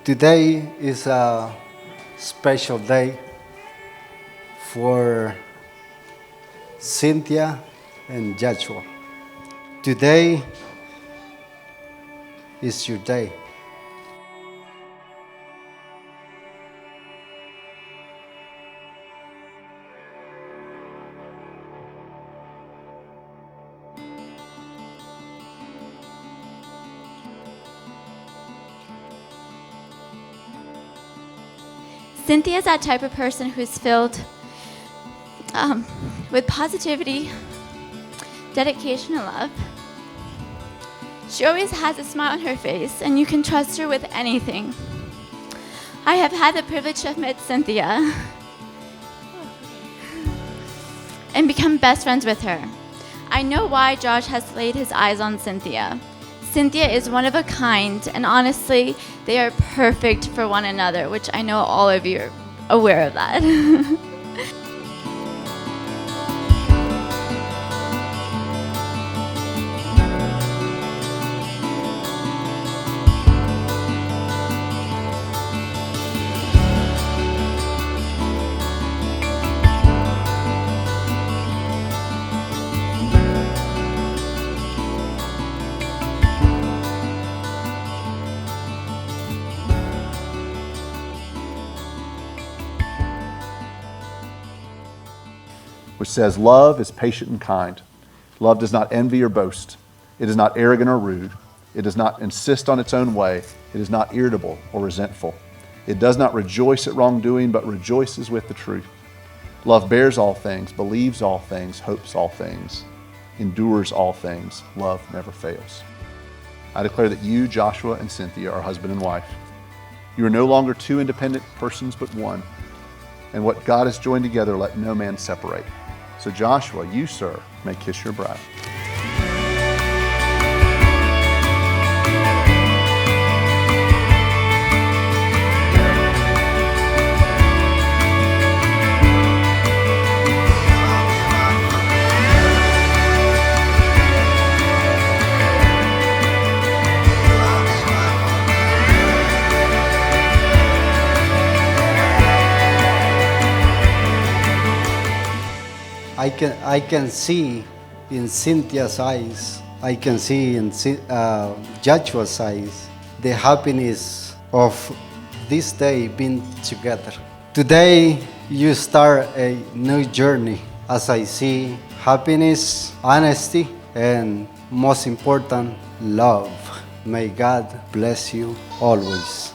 Today is a special day for Cynthia and Joshua. Today is your day. Cynthia is that type of person who's filled with positivity, dedication, and love. She always has a smile on her face, and you can trust her with anything. I have had the privilege to have met Cynthia and become best friends with her. I know why Josh has laid his eyes on Cynthia. Cynthia is one of a kind, and honestly, they are perfect for one another, which I know all of you are aware of that. Which says, love is patient and kind. Love does not envy or boast. It is not arrogant or rude. It does not insist on its own way. It is not irritable or resentful. It does not rejoice at wrongdoing, but rejoices with the truth. Love bears all things, believes all things, hopes all things, endures all things. Love never fails. I declare that you, Joshua, and Cynthia are husband and wife. You are no longer two independent persons, but one. And what God has joined together, let no man separate. So Joshua, you, sir, may kiss your bride. I can see in Cynthia's eyes, I can see in Joshua's eyes, the happiness of this day being together. Today, you start a new journey as I see happiness, honesty, and most important, love. May God bless you always.